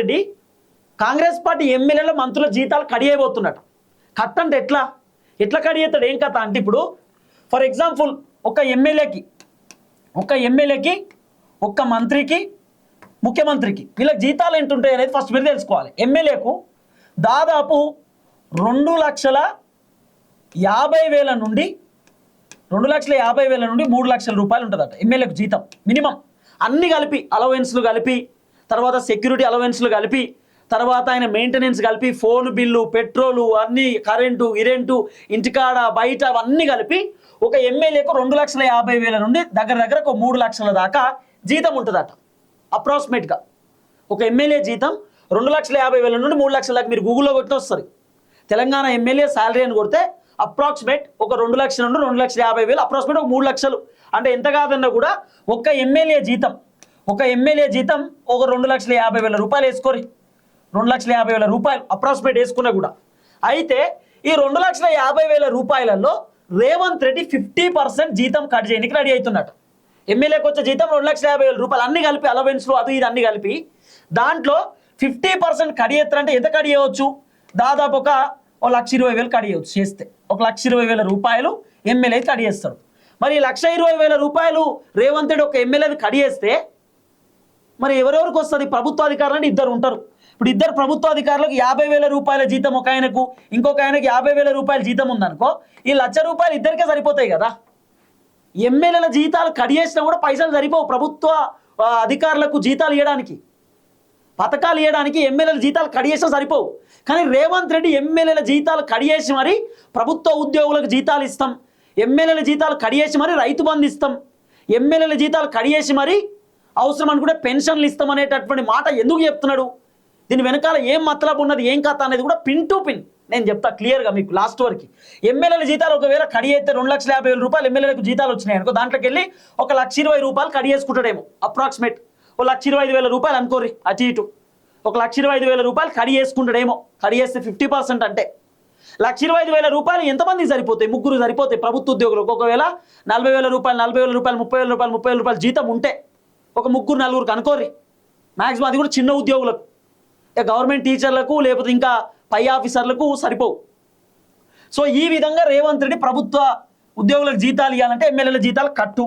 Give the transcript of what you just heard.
Reddy Congress party ఎమ్మెల్యేల మంత్రుల జీతాలు కడియబోతున్నట్టు. కట్ అంటే ఎట్లా కడియేస్తాడు ఏం కథ అంటే, ఇప్పుడు ఫర్ ఎగ్జాంపుల్ ఒక ఎమ్మెల్యేకి ఒక్క మంత్రికి ముఖ్యమంత్రికి వీళ్ళకి జీతాలు ఎంత ఉంటాయి అనేది ఫస్ట్ మీరు తెలుసుకోవాలి. ఎమ్మెల్యేకు దాదాపు 2,50,000 నుండి 2,50,000 నుండి 3 లక్షల రూపాయలు ఉంటుందట ఎమ్మెల్యేకు జీతం మినిమం. అన్ని కలిపి అలవెన్స్లు కలిపి, తర్వాత సెక్యూరిటీ అలవెన్స్లు కలిపి, తర్వాత ఆయన మెయింటెనెన్స్ కలిపి, ఫోన్ బిల్లు, పెట్రోలు, అన్ని కరెంటు ఇరెంటు, ఇంటికాడ బయట అవన్నీ కలిపి ఒక ఎమ్మెల్యేకు 2,50,000 నుండి దగ్గర ఒక 3 లక్షల దాకా జీతం ఉంటుందట అప్రాక్సిమేట్గా. ఒక ఎమ్మెల్యే జీతం 2,50,000 నుండి 3 లక్షల దాకా మీరు గూగుల్లో కొట్టి వస్తుంది. తెలంగాణ ఎమ్మెల్యే శాలరీ అని కొడితే అప్రాక్సిమేట్ ఒక 2 లక్షల నుండి 2,50,000 అప్రాక్సిమేట్ ఒక 3 లక్షలు. అంటే ఎంత కాదన్నా కూడా ఒక ఎమ్మెల్యే జీతం ఒక 2,50,000 రూపాయలు వేసుకోరి, 2,50,000 రూపాయలు అప్రాక్సిమేట్ వేసుకున్నా కూడా. అయితే ఈ 2,50,000 రూపాయలలో రేవంత్ రెడ్డి 50% జీతం కట్ చేయడానికి రెడీ అవుతున్నట్టు. ఎమ్మెల్యేకి వచ్చే జీతం 2,50,000 రూపాయలు అన్ని కలిపి అలవెన్స్లు అది ఇది అన్ని కలిపి దాంట్లో 50% కట్ చేస్తారంటే ఎంత కట్ చేయవచ్చు? దాదాపు ఒక 1,20,000 కట్ చేయవచ్చు. చేస్తే 1,20,000 రూపాయలు ఎమ్మెల్యే కట్ చేస్తాడు. మరి 1,20,000 రూపాయలు రేవంత్ రెడ్డి ఒక ఎమ్మెల్యేని కట్ చేస్తే మరి ఎవరెవరికి వస్తుంది? ప్రభుత్వ అధికారులు అంటే ఇద్దరు ఉంటారు. ఇప్పుడు ఇద్దరు ప్రభుత్వ అధికారులకు 50,000 రూపాయల జీతం ఒక ఆయనకు, ఇంకొక ఆయనకి 50,000 రూపాయల జీతం ఉందనుకో, ఈ 1,00,000 రూపాయలు ఇద్దరికే సరిపోతాయి కదా. ఎమ్మెల్యేల జీతాలు కట్ చేసినా కూడా పైసలు సరిపోవు ప్రభుత్వ అధికారులకు జీతాలు ఇవ్వడానికి, పథకాలు ఇవ్వడానికి. ఎమ్మెల్యేల జీతాలు కట్ చేసినా సరిపోవు. కానీ రేవంత్ రెడ్డి ఎమ్మెల్యేల జీతాలు కట్ చేసి మరి ప్రభుత్వ ఉద్యోగులకు జీతాలు ఇస్తాం, ఎమ్మెల్యేల జీతాలు కట్ చేసి మరి రైతు బంధు ఇస్తాం, ఎమ్మెల్యేల జీతాలు కట్ చేసి మరి అవసరం అనుకుంటే పెన్షన్లు ఇస్తాం అనేటటువంటి మాట ఎందుకు చెప్తున్నాడు? దీని వెనకాల ఏం మతలబు ఉన్నది, ఏం కథ అనేది కూడా పిన్ టు పిన్ నేను చెప్తా క్లియర్గా మీకు లాస్ట్ వరకు. ఎమ్మెల్యేల జీతాలు ఒకవేళ కడి అయితే 2,50,000 రూపాయలు ఎమ్మెల్యేలకు జీతాలు వచ్చినాయి అనుకో, దాంట్లోకి వెళ్ళి ఒక 1,20,000 రూపాయలు కడి చేసుకుంటాడేమో అప్రాక్సిమేట్. ఒక 1,25,000 రూపాయలు అనుకోరి అటు ఇటు, ఒక 1,25,000 రూపాయలు కడి చేసుకుంటాడేమో. కడి చేస్తే 50% అంటే 1,25,000 రూపాయలు ఎంతమందికి సరిపోతాయి? ముగ్గురు సరిపోతాయి ప్రభుత్వ ఉద్యోగులకు. ఒకవేళ 40,000 రూపాయలు 40,000 రూపాయలు 30,000 రూపాయలు 30,000 రూపాయలు జీతం ఉంటే ఒక ముగ్గురు నలుగురికి అనుకోరి మ్యాక్సిమం. అది కూడా చిన్న ఉద్యోగులకు, గవర్నమెంట్ టీచర్లకు లేకపోతే ఇంకా పై ఆఫీసర్లకు సరిపోవు. సో ఈ విధంగా రేవంత్ రెడ్డి ప్రభుత్వ ఉద్యోగులకు జీతాలు ఇవ్వాలంటే ఎమ్మెల్యేల జీతాలు కట్టు.